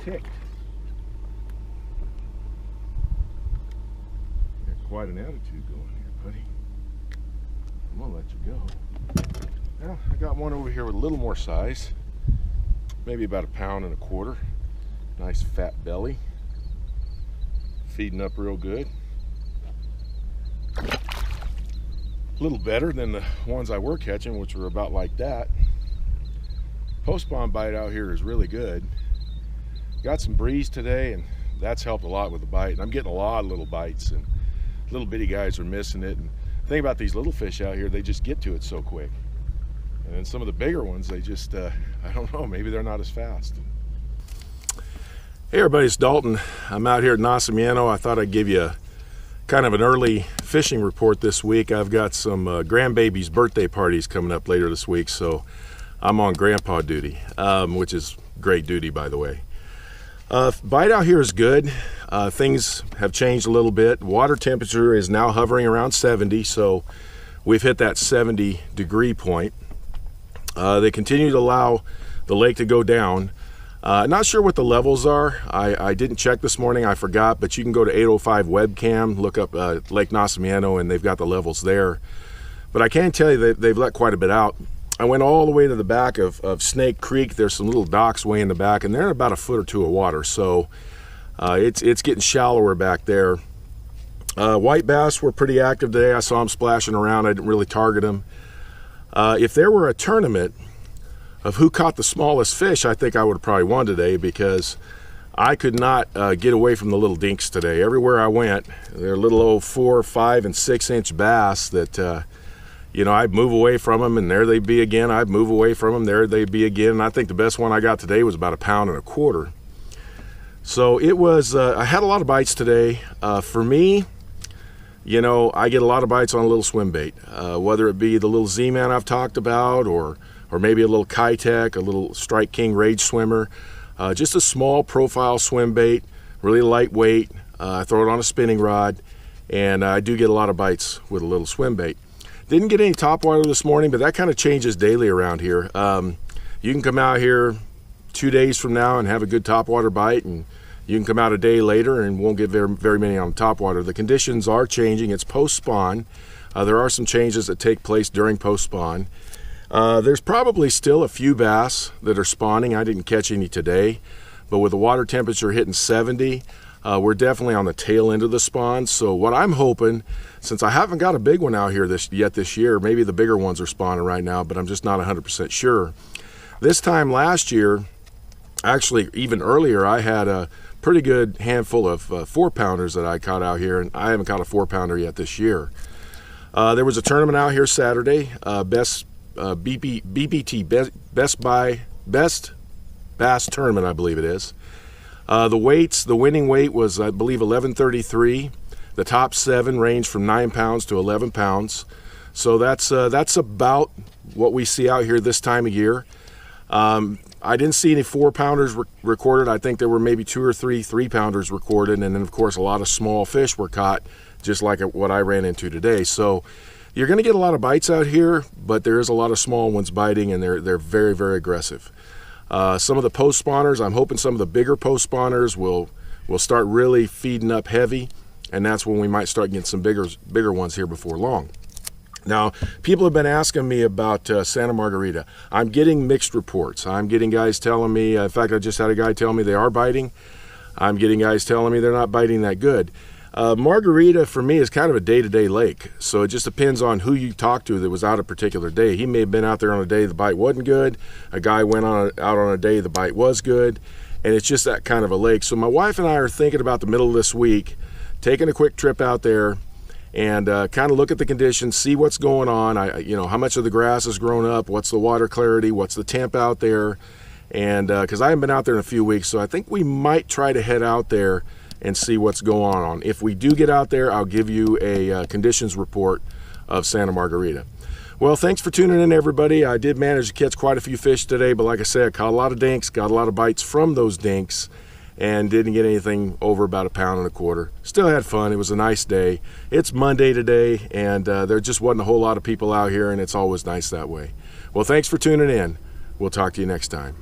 ticked. Got quite an attitude going here, buddy. I'm gonna let you go. Now, I got one over here with a little more size. Maybe about 1.25 pounds. Nice fat belly. Feeding up real good. A little better than the ones I were catching, which were about like that. Post spawn bite out here is really good. Got some breeze today, and that's helped a lot with the bite. And I'm getting a lot of little bites, and little bitty guys are missing it. And the thing about these little fish out here, they just get to it so quick. And then some of the bigger ones, they just, I don't know, maybe they're not as fast. Hey everybody, it's Dalton. I'm out here at Nacimiento. I thought I'd give you kind of an early fishing report this week. I've got some grandbaby's birthday parties coming up later this week, so I'm on grandpa duty, which is great duty, by the way. Bite out here is good. Things have changed a little bit. Water temperature is now hovering around 70, so we've hit that 70-degree point. They continue to allow the lake to go down. Not sure what the levels are. I didn't check this morning, I forgot, but you can go to 805 webcam, look up Lake Nacimiento, and they've got the levels there. But I can tell you that they've let quite a bit out. I went all the way to the back of Snake Creek. There's some little docks way in the back, and they're in about 1 foot or 2 of water, so it's getting shallower back there. White bass were pretty active today. I saw them splashing around. I didn't really target them. If there were a tournament of who caught the smallest fish, I think I would have probably won today, because I could not get away from the little dinks today. Everywhere I went, they're little old 4, 5, and 6 inch bass that, you know, I'd move away from them, and there they'd be again. I'd move away from them, there they'd be again. And I think the best one I got today was about 1.25 pounds. So it was, I had a lot of bites today. For me, you know, I get a lot of bites on a little swim bait, whether it be the little Z-Man I've talked about, or maybe a little Kitech, a little Strike King Rage Swimmer. Just a small profile swim bait, really lightweight. I throw it on a spinning rod, and I do get a lot of bites with a little swim bait. Didn't get any topwater this morning, but that kind of changes daily around here. You can come out here 2 days from now and have a good topwater bite, and you can come out a day later and won't get very many on topwater. The conditions are changing. It's post-spawn. There are some changes that take place during post-spawn. There's probably still a few bass that are spawning. I didn't catch any today, but with the water temperature hitting 70, we're definitely on the tail end of the spawn. So what I'm hoping, since I haven't got a big one out here this year, maybe the bigger ones are spawning right now, but I'm just not 100% sure. This time last year, actually even earlier, I had a pretty good handful of 4-pounders that I caught out here, and I haven't caught a 4-pounder yet this year. There was a tournament out here Saturday, Best Bass Tournament, I believe it is. The weights, the winning weight was, I believe, 1133. The top 7 range from 9 pounds to 11 pounds. So that's about what we see out here this time of year. I didn't see any 4-pounders recorded. I think there were maybe 2 or 3 3-pounders recorded, and then of course a lot of small fish were caught, just like what I ran into today. So you're going to get a lot of bites out here, but there is a lot of small ones biting, and they're very, very aggressive. Some of the post spawners, I'm hoping some of the bigger post spawners will start really feeding up heavy, and that's when we might start getting some bigger ones here before long. Now, people have been asking me about Santa Margarita. I'm getting mixed reports. I'm getting guys telling me, in fact, I just had a guy tell me they are biting. I'm getting guys telling me they're not biting that good. Margarita, for me, is kind of a day-to-day lake, so it just depends on who you talk to that was out a particular day. He may have been out there on a day the bite wasn't good. A guy went out on a day the bite was good, and it's just that kind of a lake. So my wife and I are thinking about the middle of this week, taking a quick trip out there and kind of look at the conditions, see what's going on. You know, how much of the grass has grown up, what's the water clarity, what's the temp out there, and because I haven't been out there in a few weeks, so I think we might try to head out there and see what's going on. If we do get out there, I'll give you a conditions report of Santa Margarita. Well, thanks for tuning in, everybody. I did manage to catch quite a few fish today, but like I said, I caught a lot of dinks, got a lot of bites from those dinks, and didn't get anything over about 1.25 pounds. Still had fun. It was a nice day. It's Monday today, and there just wasn't a whole lot of people out here, and it's always nice that way. Well, thanks for tuning in. We'll talk to you next time.